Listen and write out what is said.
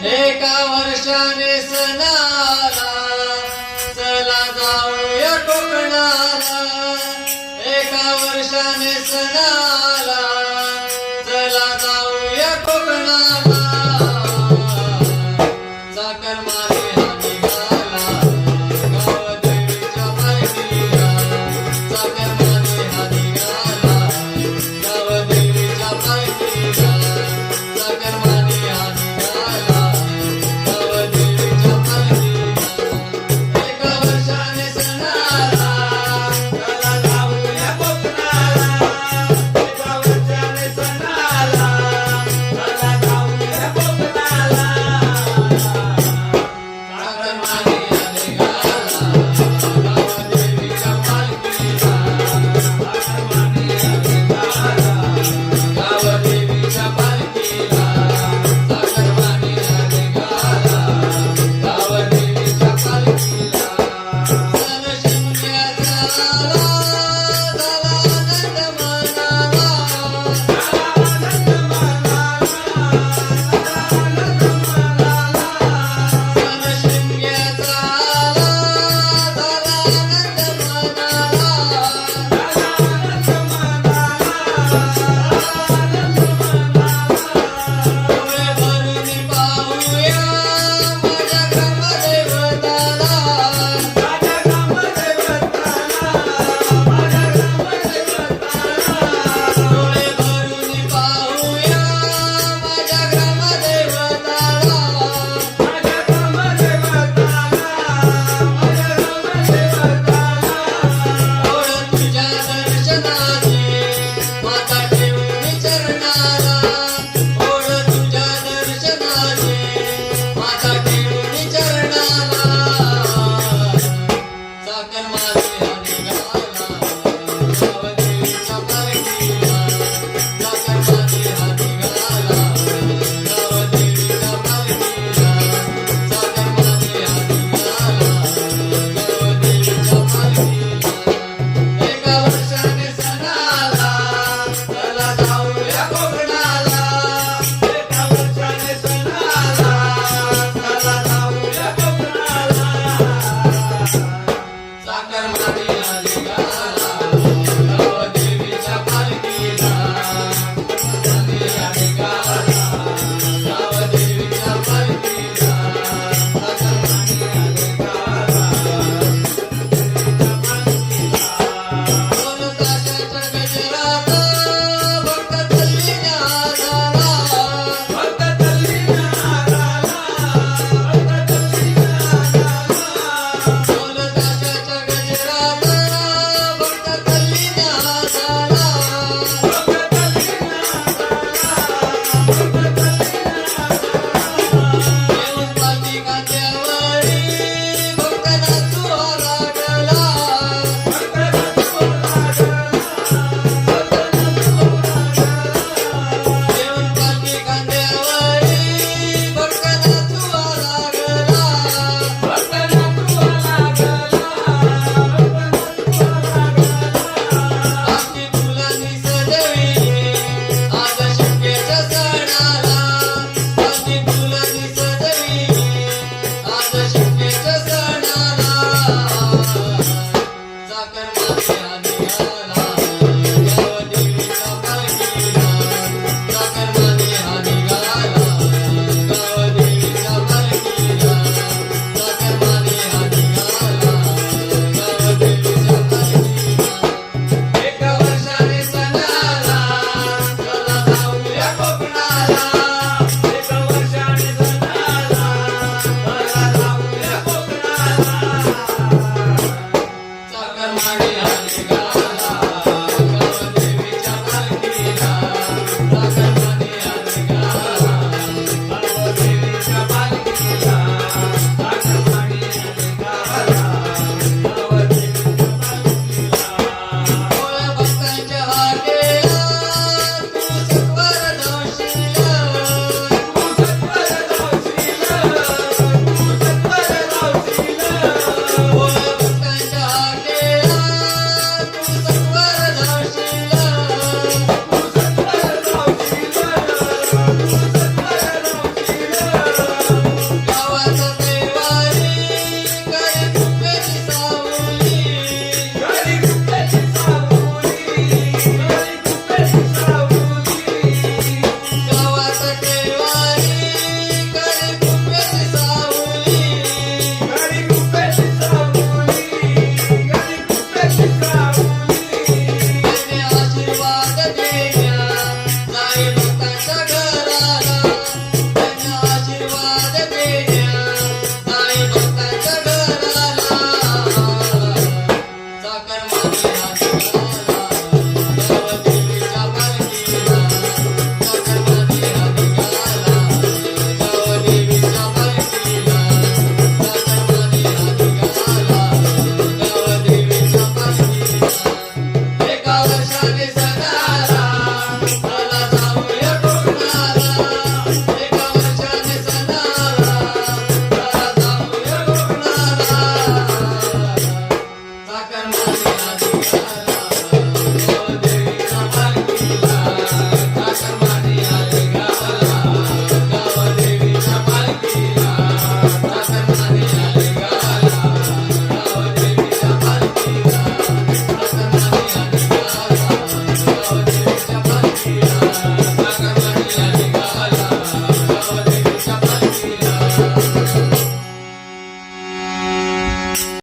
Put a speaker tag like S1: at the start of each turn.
S1: एका वर्षाने सणाला चला जाऊया कोकणाला. एका वर्षाने सणाला चला जाऊया कोकणाला. चाकरमाने हा निघाला गावदेवीच्या पालखीला. चाकरमाने हा निघाला गावदेवीच्या पालखीला. चाकरमाने हा निघाला गावदेवीच्या पालखीला. एका वर्षाने सणाला
S2: चला जाऊया कोकणाला. एका वर्षाने सणाला चला जाऊया कोकणाला.
S1: चाकरमाने हा निघाला गावदेवीच्या पालखीला.
S2: चाकरमाने हा निघाला
S1: गावदेवीच्या पालखीला. चाकरमाने हा निघाला गावदेवीच्या पालखीला. सण शिमग्याचा आला, झाला आनंद मनाला. सण शिमग्याचा आला, झाला आनंद मनाला. डोळे भरून पाहूया माझ्या ग्रामदैवताला.
S2: माझ्या ग्रामदैवताला. माझ्या ग्रामदैवताला.
S1: डोळे भरून पाहूया माझ्या ग्रामदैवताला.
S2: माझ्या ग्रामदैवताला. माझ्या ग्रामदैवताला.
S1: ओढ तुझ्या दर्शनाची माता ठेवून चरणाला. ओढ तुझ्या दर्शनाची माता ठेवून चरणाला. चाकरमाने हा निघाला गावदेवीच्या पालखीला. चाकरमाने हा निघाला गावदेवीच्या पालखीला. चाकरमाने हा निघाला गावदेवीच्या पालखीला. एका वर्षाने सणाला चला जाऊया कोकणाला.
S2: एका वर्षाने सणाला
S1: आशीर्वाद पेढ्या साई भक्तांच्या घराला चाकरमानी हा निघाला गावदेवीच्या पालखीला चाकरमानी हा निघाला गावदेवीच्या पालखीला चाकरमानी हा निघाला गावदेवीच्या पालखीला एका वर्षाने सणाला आला जाऊया कोकणाला एका वर्षाने सणाला आला जाऊया कोकणाला चाकरमानी हा निघाला गावदेवीच्या पालखीला चाकरमानी हा निघाला गावदेवीच्या पालखीला चाकरमानी हा निघाला गावदेवीच्या पालखीला चाकरमानी हा निघाला गावदेवीच्या पालखीला